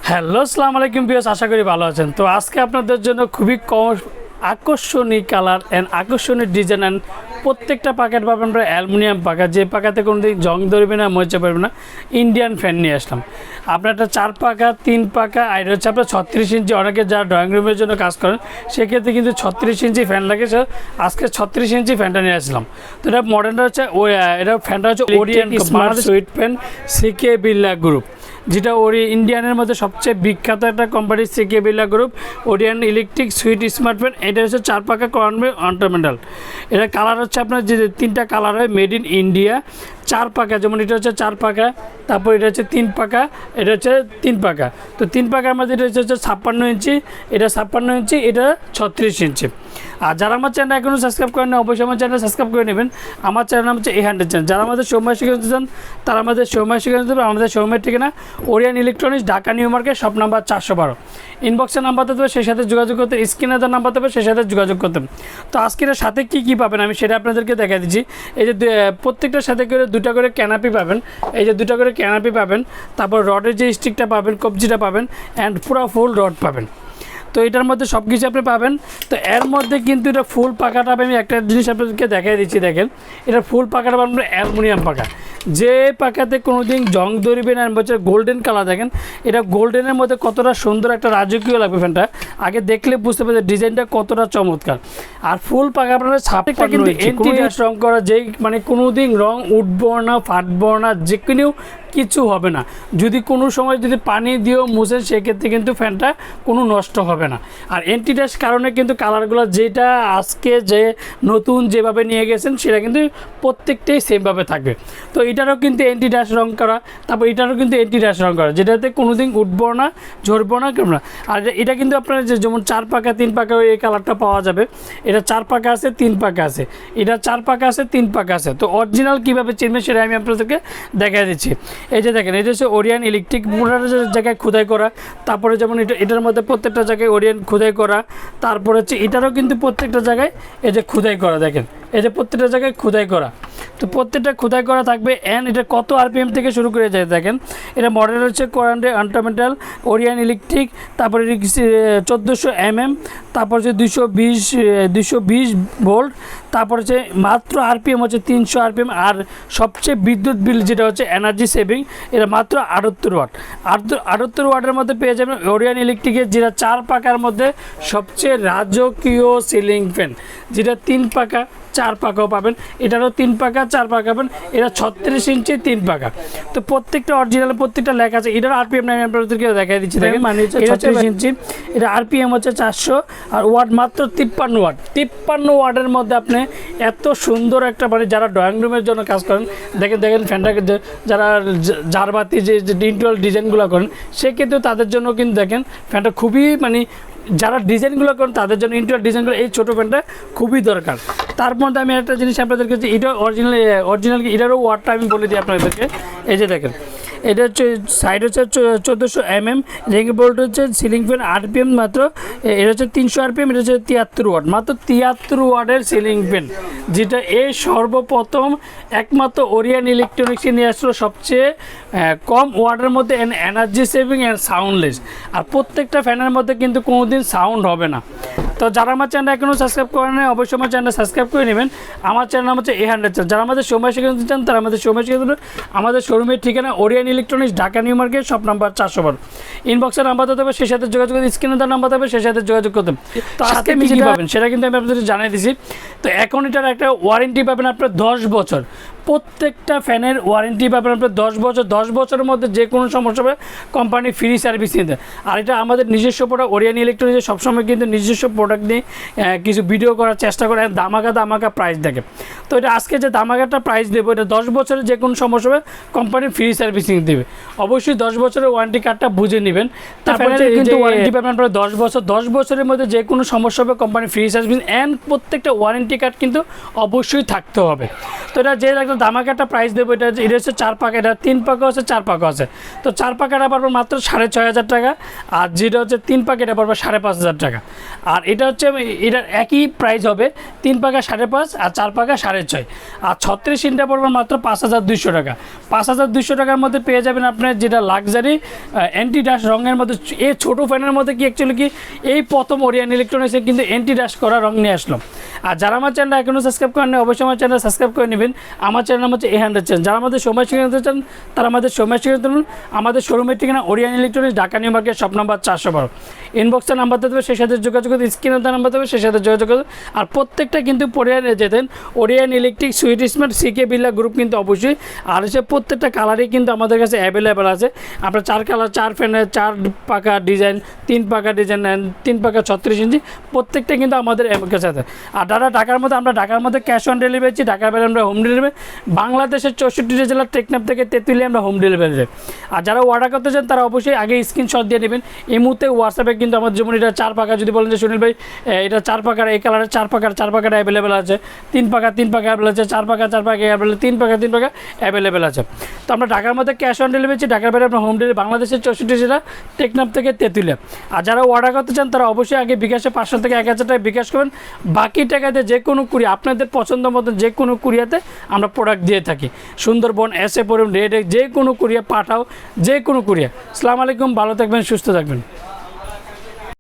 Hello, আসসালামু আলাইকুম viewers, আশা করি ভালো আছেন। তো আজকে আপনাদের জন্য খুবই আকর্ষণীয় কালার অ্যান্ড আকর্ষণীয় ডিজাইন অ্যান্ড প্রত্যেকটা পাকাট পাবেন আমরা অ্যালুমিনিয়াম পাকা, যে পাকাতে কোনো দিন জং ধরবে না, মরিচা পড়বে না। ইন্ডিয়ান ফ্যান নিয়ে আসলাম আপনার, একটা 4 পাকা 3 পাকা আর হচ্ছে আপনার 36 ইঞ্চি। অনেকে যারা ড্রয়িং রুমের জন্য কাজ করেন সেক্ষেত্রে কিন্তু 36 ইঞ্চি ফ্যান লাগে, আজকে 36 ইঞ্চি ফ্যানটা নিয়ে আসলাম। তো এটা মডেলটা হচ্ছে এটা ফ্যানটা হচ্ছে Orient smart sweet fan CK Birla group, যেটা ইন্ডিয়ানের মধ্যে সবচেয়ে বিখ্যাত একটা company CK Birla group. Orient electric sweet smart fan, এটা হচ্ছে 4 পাকা অর্নামেন্টাল। এটা কালার হচ্ছে আপনার যে 3টা কালার হয়, মেড ইন ইন্ডিয়া। 4 পাকা, যেমন এটা হচ্ছে 4 পাকা, তারপর এটা হচ্ছে 3 পাকা, এটা হচ্ছে 3 পাকা। তো 3 পাকার মধ্যে এটা হচ্ছে 56 ইঞ্চি, এটা 56 ইঞ্চি, এটা 36 ইঞ্চি। আর যারা আমার চ্যানেল এখনও সাবস্ক্রাইব করেন না, অবশ্যই আমার চ্যানেল সাবস্ক্রাইব করে নেবেন। আমার চ্যানেল নাম হচ্ছে A100 চ্যানেল। যারা আমাদের শোরুমে শিখে চান তারা আমাদের শোরুমে শিখে নিতে পারবেন। আমাদের শোরুমের ঠিকানা Orient electronics, Dhaka New Market, shop number 412। ইনবক্সের নাম্বার দেবে, সেই সাথে যোগাযোগ করতে, স্ক্রিনে তার নাম্বার দেবে, সেই সাথে যোগাযোগ করতে। তো আজকের সাথে কী পাবেন আমি সেটা আপনাদেরকে দেখা দিচ্ছি। এই যে প্রত্যেকটার সাথে করে 2টা করে ক্যানাপি পাবেন, এই যে 2টা করে ক্যানাপি পাবেন, তারপর রডের যে স্টিকটা পাবেন, কবজিটা পাবেন, অ্যান্ড পুরো ফুল রড পাবেন। তো এটার মধ্যে সব কিছু আপনি পাবেন। তো এর মধ্যে কিন্তু এটা ফুল পাকাটা আমি একটা জিনিস আপনাদেরকে দেখাই দিচ্ছি। দেখেন, এটা ফুল পাকাটা পাবেন অ্যালুমিনিয়াম পাকা, যে পাকাতে কোনো দিন জং ধরবে না। বলছে গোল্ডেন কালার, দেখেন এটা গোল্ডেনের মধ্যে কতটা সুন্দর একটা রাজকীয় লাগবে। ফ্যানটা আগে দেখলে বুঝতে পারবে ডিজাইনটা কতটা চমৎকার। আর ফুল পাকা আপনার ছাপটা কিন্তু এন্টি-ডাস রং করা, যেই মানে কোনো দিন রং উঠবো না, ফাটবো না, যে কোনো কিছু হবে না। যদি কোনো সময় যদি পানি দিয়েও মুছেন সেক্ষেত্রে কিন্তু ফ্যানটা কোনো নষ্ট হবে না। আর অ্যান্টি-ডাস কারণে কিন্তু কালারগুলো যেটা আজকে যে নতুন যেভাবে নিয়ে গেছেন সেটা কিন্তু প্রত্যেকটাই সেমভাবে থাকবে। তো এটারও কিন্তু অ্যান্টি-ডাস রং করা, তারপর এটারও কিন্তু অ্যান্টি-ডাস রং করা, যেটাতে কোনো দিন উঠবো না, ঝরবো না, কেমন না। আর এটা কিন্তু আপনার যেমন 4 পাকা 3 পাকা এই কালারটা পাওয়া যাবে। এটা 4 পাকা আছে, 3 পাকা আছে, এটা 4 পাকা আছে, 3 পাকা আছে। তো অরিজিনাল কীভাবে চিনবেন সেটা আমি আপনাদেরকে দেখাই দিচ্ছি। এই যে দেখেন, এটা হচ্ছে ওরিয়েন্ট ইলেকট্রিক, জায়গায় খোদাই করা। তারপরে যেমন এটার মধ্যে প্রত্যেকটা জায়গায় ওরিয়েন্ট খোদাই করা। তারপর হচ্ছে এটারও কিন্তু প্রত্যেকটা জায়গায় এই যে খোদাই করা, দেখেন এই যে প্রত্যেকটা জায়গায় খোদাই করা। তো প্রত্যেকটা খোদাই করা থাকবে। অ্যান্ড এটা কত RPM থেকে শুরু করে যায় দেখেন। এটা মডেল হচ্ছে অর্নামেন্টাল ওরিয়েন্ট ইলেকট্রিক, তারপরে 1400 mm, তারপর হচ্ছে 220 ভোল্ট, তারপর হচ্ছে মাত্র RPM হচ্ছে 300 RPM। আর সবচেয়ে বিদ্যুৎ বিল যেটা হচ্ছে এনার্জি সেভিং, এটা মাত্র 78 ওয়াট। 78 ওয়াটের মধ্যে পেয়ে যাবেন ওরিয়েন্ট ইলেকট্রিকের, যেটা 4 পাকার মধ্যে সবচেয়ে রাজকীয় সিলিং ফ্যান, যেটা 3 পাকা 4 পাকাও পাবেন। এটারও 3 পাকা 4 পাকা পাবেন। এটা 36 ইঞ্চি 3 পাকা। তো প্রত্যেকটা অরিজিনাল প্রত্যেকটা লেখা আছে। এটার RPM আমি আপনাদেরকে দেখাই দিচ্ছি। দেখেন, মানে হচ্ছে 36 ইঞ্চি, এটা RPM হচ্ছে 400, আর ওয়াট মাত্র 53 ওয়াট। 53 ওয়াটের মধ্যে আপনি এত সুন্দর একটা, মানে যারা ড্রয়িং রুমের জন্য কাজ করেন, দেখেন ফ্যানটাকে যারা জারবাতি যে ইন্টেরিয়র ডিজাইনগুলো করেন সেক্ষেত্রে তাদের জন্য কিন্তু দেখেন ফ্যানটা খুবই, মানে যারা ডিজাইনগুলো করেন তাদের জন্য ইন্টেরিয়র ডিজাইনগুলো এই ছোটো ফ্যানটা খুবই দরকার। তার মধ্যে আমি একটা জিনিস আপনাদেরকে, এটা অরিজিনাল এটারও ওয়াটটা আমি বলে দিই আপনাদেরকে। এই যে দেখেন, এটা হচ্ছে সাইড হচ্ছে 1400 mm, রিং বোল্ট হচ্ছে সিলিং ফ্যান, RPM মাত্র এটা হচ্ছে 300 RPM, এটা হচ্ছে 73 ওয়াট, মাত্র 73 ওয়াটের সিলিং ফ্যান, যেটা এই সর্বপ্রথম একমাত্র ওরিয়েন্ট ইলেকট্রনিক্সে নিয়ে আসলো সবচেয়ে কম ওয়াটের মধ্যে এনার্জি সেভিং অ্যান্ড সাউন্ডলেস। আর প্রত্যেকটা ফ্যানের মধ্যে কিন্তু কোনোদিন সাউন্ড হবে না। তো যারা আমার চ্যানেল এখনও সাবস্ক্রাইব করেন না, অবশ্যই আমার চ্যানেল সাবস্ক্রাইব করে নেবেন। আমার চ্যানেল নাম হচ্ছে A100 চ্যানেল। যারা আমাদের সময় শিখে নিতে চান তারা আমাদের সময় শিখে দেবেন। আমাদের শোরুমের ঠিকানা Orient electronics, Dhaka New Market, shop number 412। ইনবক্সের নাম্বার দেবে, সেই সাথে যোগাযোগ করতে, স্ক্রিনে তার নাম্বার দেবে, সেই সাথে যোগাযোগ করতে। তো আজকে আমি কী পাবেন সেটা কিন্তু আমি আপনাদের জানিয়ে দিচ্ছি। তো এখন এটার একটা ওয়ারেন্টি পাবেন আপনার 10 বছর। প্রত্যেকটা ফ্যানের ওয়ারেন্টি পাবেন আপনার 10 বছর। 10 বছরের মধ্যে যে কোনো সমস্যা হবে কোম্পানি ফ্রি সার্ভিস নিয়ে দেয়। আর এটা আমাদের নিজস্ব প্রোডাক্ট। ওরিয়েন্ট ইলেকট্রনিক্সে সবসময় কিন্তু নিজস্ব প্রোডাক্ট নিয়ে কিছু ভিডিও করার চেষ্টা করে, দামাকা প্রাইস দেখে। তো এটা আজকে যে দামাকাটা প্রাইস দেবো, এটা 10 বছরের যে কোনো সমস্যা হবে কোম্পানি ফ্রি সার্ভিসিং দেবে। অবশ্যই 10 বছরের ওয়ারেন্টি কার্ডটা বুঝে নেবেন। তারপরে কিন্তু ওয়ারেন্টি পাবেন আপনার 10 বছর। 10 বছরের মধ্যে যে কোনো সমস্যা হবে কোম্পানি ফ্রি সার্ভিস, অ্যান্ড প্রত্যেকটা ওয়ারেন্টি কার্ড কিন্তু অবশ্যই থাকতে হবে। তো এটা যে একটা দামাকাটা প্রাইস দেবো, এটা হচ্ছে 4 পাকা, এটা 3 পাকা আছে, 4 পাকা আছে। তো 4 পাকাটা পারবো মাত্র 6500 টাকা, আর যেটা হচ্ছে 3 পাকা এটা পারবো 5500 টাকা। আর এটা হচ্ছে এটার একই প্রাইস হবে 3 পাকা 5.5 আর 4 পাকা 6.5 আর 36 ইঞ্চিটা পড়বে মাত্র 5,200 টাকা। 5,200 টাকার মধ্যে পেয়ে যাবেন আপনার যেটা লাক্সারি অ্যান্টি ডাস্ট রঙের মধ্যে। এই ছোটো ফ্যানের মধ্যে কি অ্যাকচুয়ালি কি এই প্রথম ওরিয়েন্ট ইলেকট্রনিক্সে কিন্তু অ্যান্টি ডাস্ট করা রং নিয়ে আসলো। আর যারা আমার চ্যানেলটা এখনও সাবস্ক্রাইব করেন না অবশ্যই আমার চ্যানেল সাবস্ক্রাইব করে নেবেন। আমার চ্যানেল হচ্ছে A100 চ্যানেল। যারা আমাদের সময় শিখে চান তারা আমাদের সময় শিখে তুলুন। আমাদের শোরুমের ঠিকানা Orient electronics, Dhaka New Market, shop number 412। ইনবক্সে নাম্বার দেবে, সেই সাথে যোগাযোগ করতে, স্ক্রিনে দেওয়া নাম্বার দেবে, সেই সাথে যোগাযোগ করতে। আর প্রত্যেকটা কিন্তু পরিয়ানে যেতেন ওরিয়েন্ট ইলেকট্রিক, সুইট স্মার্ট, সিকে বিল্লা গ্রুপ কিন্তু অবশ্যই। আর হচ্ছে প্রত্যেকটা কালারই কিন্তু আমাদের কাছে অ্যাভেলেবেল আছে। আপনার 4 কালার, 4 ফ্যানের, 4 পাকা ডিজাইন, 3 পাকা ডিজাইন, 3 পাকা 36 ইঞ্চি প্রত্যেকটা কিন্তু আমাদের কাছে আছে। আর যারা ঢাকার মধ্যে, আমরা ঢাকার মধ্যে ক্যাশ অন ডেলিভারি দিচ্ছি, ঢাকার বাইরে আমরা হোম ডেলিভারি। বাংলাদেশের 64 জেলার টেকনাফ থেকে তেঁতুলিয়া আমরা হোম ডেলিভারি দেয়। আর যারা অর্ডার করতে চান তারা অবশ্যই আগে স্ক্রিনশট দিয়ে নেবেন। এই মুহূর্তে হোয়াটসঅ্যাপে কিন্তু আমাদের যেমন এটা 4 পাকা, যদি বলেন যে সুনীল ভাই এটা 4 পাকার, এই কালারের 4 পাকাটা অ্যাভেলেবেল আছে, 3 পাকা অ্যাভেলেবেল আছে, 4 পাকা অ্যাভেলেবেল, 3 পাকা অ্যাভেলেবেল আছে। তো আমরা ঢাকার মধ্যে ক্যাশ অন ডেলিভারি দিচ্ছি, ঢাকার বাইরে আমরা হোম ডেলিভারি, বাংলাদেশের 64 জেলা টেকনাফ থেকে তেঁতুলিয়া। আর যারা অর্ডার করতে চান তারা অবশ্যই আগে বিকাশে 500 থেকে 1000 টাকা বিকাশ করবেন। বাকি টাকাতে যে কোনো কুরিয়া, আপনাদের পছন্দ মতো যে কোনো কুরিয়াতে আমরা প্রোডাক্ট দিয়ে থাকি। সুন্দরবন, এসে পড়ুন, রেড, যে কোনো কুরিয়া পাঠাও, যে কোনো কুরিয়া। আসসালামু আলাইকুম, ভালো থাকবেন, সুস্থ থাকবেন।